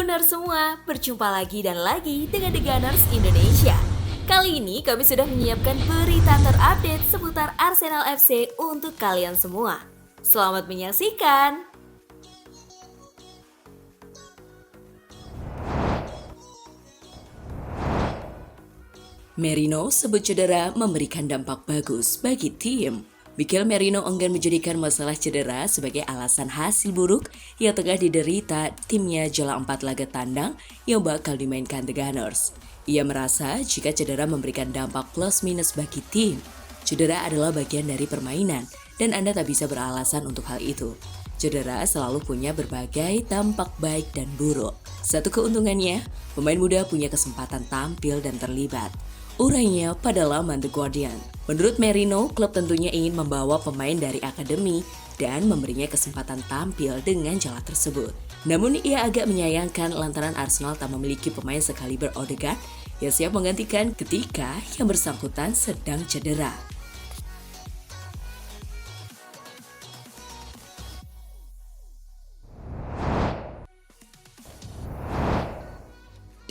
Gunners semua, berjumpa lagi dan lagi dengan The Gunners Indonesia. Kali ini kami sudah menyiapkan berita terupdate seputar Arsenal FC untuk kalian semua. Selamat menyaksikan! Merino sebut cedera memberikan dampak bagus bagi tim. Mikel Merino enggan menjadikan masalah cedera sebagai alasan hasil buruk yang tengah diderita timnya jelang 4 laga tandang yang bakal dimainkan The Gunners. Ia merasa jika cedera memberikan dampak plus minus bagi tim. Cedera adalah bagian dari permainan dan Anda tak bisa beralasan untuk hal itu. Cedera selalu punya berbagai dampak baik dan buruk. Satu keuntungannya, pemain muda punya kesempatan tampil dan terlibat. Urainya pada laman The Guardian. Menurut Merino, klub tentunya ingin membawa pemain dari akademi dan memberinya kesempatan tampil dengan jala tersebut. Namun ia agak menyayangkan lantaran Arsenal tak memiliki pemain sekaliber Odegaard yang siap menggantikan ketika yang bersangkutan sedang cedera.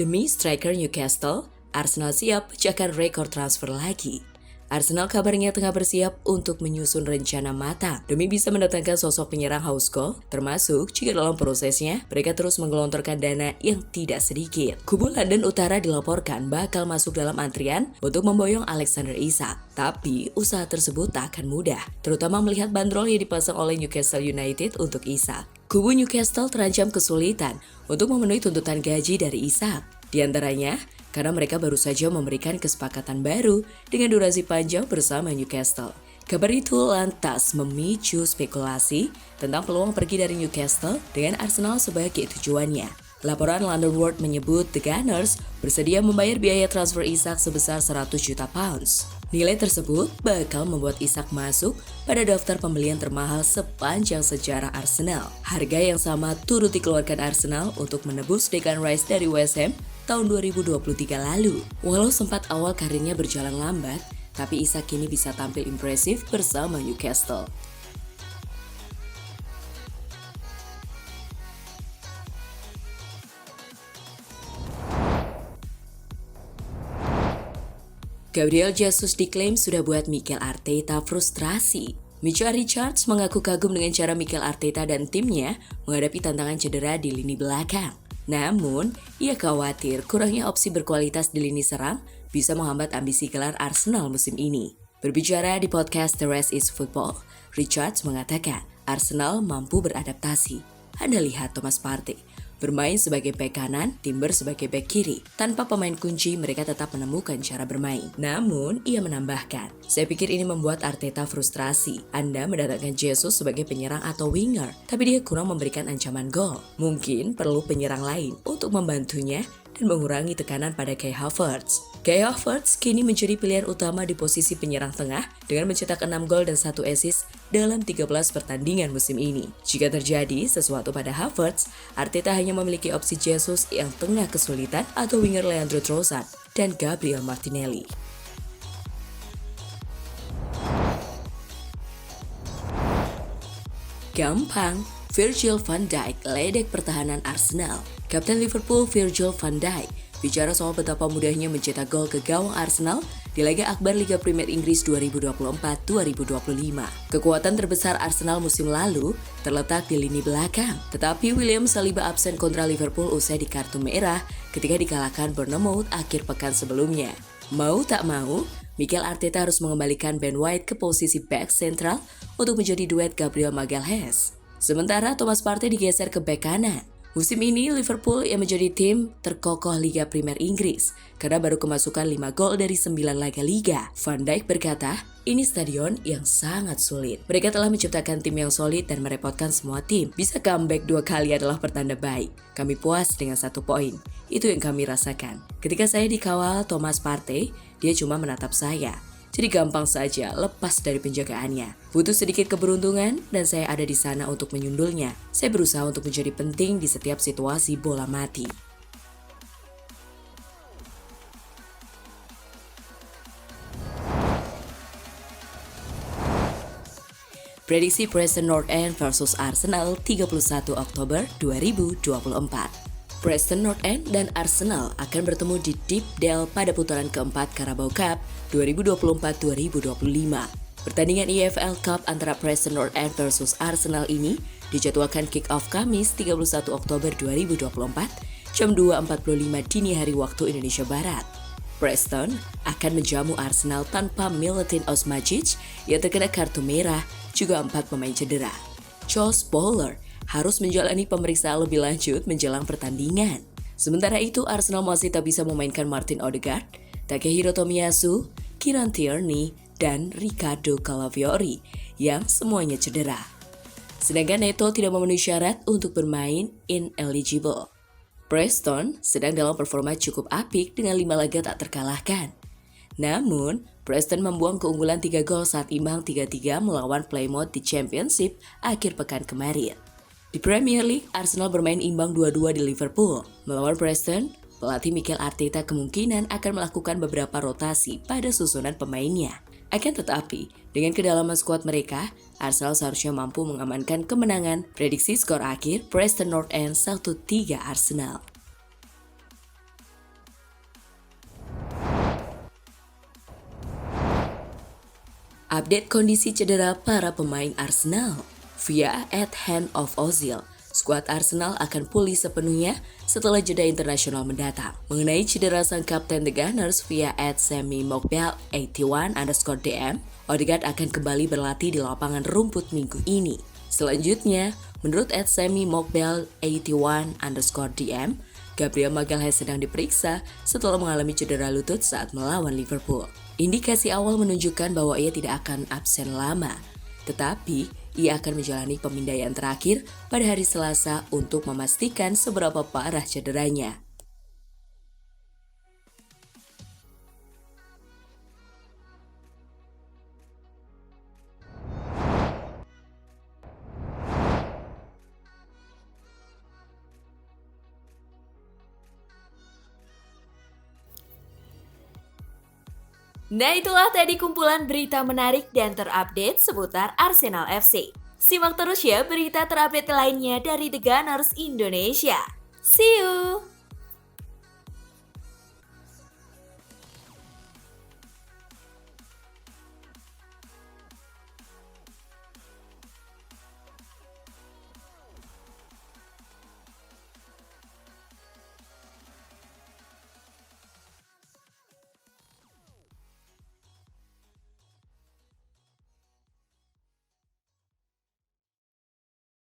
Demi striker Newcastle, Arsenal siap pecahkan rekor transfer lagi. Arsenal kabarnya tengah bersiap untuk menyusun rencana matang demi bisa mendatangkan sosok penyerang haus gol, termasuk jika dalam prosesnya mereka terus menggelontorkan dana yang tidak sedikit. Kubu London Utara dilaporkan bakal masuk dalam antrian untuk memboyong Alexander Isak. Tapi usaha tersebut tak akan mudah, terutama melihat bandrol yang dipasang oleh Newcastle United untuk Isak. Kubu Newcastle terancam kesulitan untuk memenuhi tuntutan gaji dari Isak. Di antaranya, karena mereka baru saja memberikan kesepakatan baru dengan durasi panjang bersama Newcastle. Kabar itu lantas memicu spekulasi tentang peluang pergi dari Newcastle dengan Arsenal sebagai tujuannya. Laporan London World menyebut The Gunners bersedia membayar biaya transfer Isak sebesar 100 juta pounds. Nilai tersebut bakal membuat Isak masuk pada daftar pembelian termahal sepanjang sejarah Arsenal. Harga yang sama turut dikeluarkan Arsenal untuk menebus Declan Rice dari West Ham tahun 2023 lalu. Walau sempat awal karirnya berjalan lambat, tapi Isak kini bisa tampil impresif bersama Newcastle. Gabriel Jesus diklaim sudah buat Mikel Arteta frustrasi. Michael Richards mengaku kagum dengan cara Mikel Arteta dan timnya menghadapi tantangan cedera di lini belakang. Namun, ia khawatir kurangnya opsi berkualitas di lini serang bisa menghambat ambisi gelar Arsenal musim ini. Berbicara di podcast The Rest is Football, Richards mengatakan Arsenal mampu beradaptasi. Anda lihat Thomas Partey bermain sebagai bek kanan, Timber sebagai bek kiri. Tanpa pemain kunci, mereka tetap menemukan cara bermain. Namun, ia menambahkan, saya pikir ini membuat Arteta frustrasi. Anda mendatangkan Jesus sebagai penyerang atau winger, tapi dia kurang memberikan ancaman gol. Mungkin perlu penyerang lain untuk membantunya dan mengurangi tekanan pada Kai Havertz. Kai Havertz kini menjadi pilihan utama di posisi penyerang tengah dengan mencetak 6 gol dan 1 assist dalam 13 pertandingan musim ini. Jika terjadi sesuatu pada Havertz, Arteta hanya memiliki opsi Jesus yang tengah kesulitan atau winger Leandro Trossard dan Gabriel Martinelli. Gampang, Virgil van Dijk ledek pertahanan Arsenal. Kapten Liverpool Virgil van Dijk bicara soal betapa mudahnya mencetak gol ke gawang Arsenal di laga akbar Liga Premier Inggris 2024-2025. Kekuatan terbesar Arsenal musim lalu terletak di lini belakang, tetapi William Saliba absen kontra Liverpool usai di kartu merah ketika dikalahkan Bournemouth akhir pekan sebelumnya. Mau tak mau, Mikel Arteta harus mengembalikan Ben White ke posisi back sentral untuk menjadi duet Gabriel Magalhaes. Sementara Thomas Partey digeser ke bek kanan. Musim ini Liverpool yang menjadi tim terkokoh Liga Premier Inggris karena baru kemasukan 5 gol dari 9 laga liga. Van Dijk berkata, ini stadion yang sangat sulit. Mereka telah menciptakan tim yang solid dan merepotkan semua tim. Bisa comeback 2 kali adalah pertanda baik. Kami puas dengan 1 poin. Itu yang kami rasakan. Ketika saya dikawal Thomas Partey, dia cuma menatap saya. Jadi gampang saja lepas dari penjagaannya. Butuh sedikit keberuntungan dan saya ada di sana untuk menyundulnya. Saya berusaha untuk menjadi penting di setiap situasi bola mati. Prediksi Preston North End versus Arsenal 31 Oktober 2024. Preston North End dan Arsenal akan bertemu di Deepdale pada putaran keempat Carabao Cup 2024-2025. Pertandingan EFL Cup antara Preston North End versus Arsenal ini dijadwalkan kick-off Kamis 31 Oktober 2024 jam 2.45 dini hari waktu Indonesia Barat. Preston akan menjamu Arsenal tanpa Milutin Osmajic yang terkena kartu merah, juga 4 pemain cedera. Josh Bowler harus menjalani pemeriksaan lebih lanjut menjelang pertandingan. Sementara itu, Arsenal masih tak bisa memainkan Martin Odegaard, Takehiro Tomiyasu, Kieran Tierney, dan Ricardo Calafiori yang semuanya cedera. Sedangkan Neto tidak memenuhi syarat untuk bermain ineligible. Preston sedang dalam performa cukup apik dengan 5 laga tak terkalahkan. Namun, Preston membuang keunggulan 3 gol saat imbang 3-3 melawan Plymouth di Championship akhir pekan kemarin. Di Premier League, Arsenal bermain imbang 2-2 di Liverpool. Melawan Preston, pelatih Mikel Arteta kemungkinan akan melakukan beberapa rotasi pada susunan pemainnya. Akan tetapi, dengan kedalaman skuad mereka, Arsenal seharusnya mampu mengamankan kemenangan. Prediksi skor akhir Preston North End 1-3 Arsenal. Update kondisi cedera para pemain Arsenal via @hand of Ozil. Skuad Arsenal akan pulih sepenuhnya setelah jeda internasional mendatang. Mengenai cedera sang kapten The Gunners via @SammyMokbel81_DM, Odegaard akan kembali berlatih di lapangan rumput minggu ini. Selanjutnya, menurut @SammyMokbel81_DM, Gabriel Magalhaes sedang diperiksa setelah mengalami cedera lutut saat melawan Liverpool. Indikasi awal menunjukkan bahwa ia tidak akan absen lama, tetapi ia akan menjalani pemindaian terakhir pada hari Selasa untuk memastikan seberapa parah cederanya. Nah, itulah tadi kumpulan berita menarik dan terupdate seputar Arsenal FC. Simak terus ya berita terupdate lainnya dari The Gunners Indonesia. See you!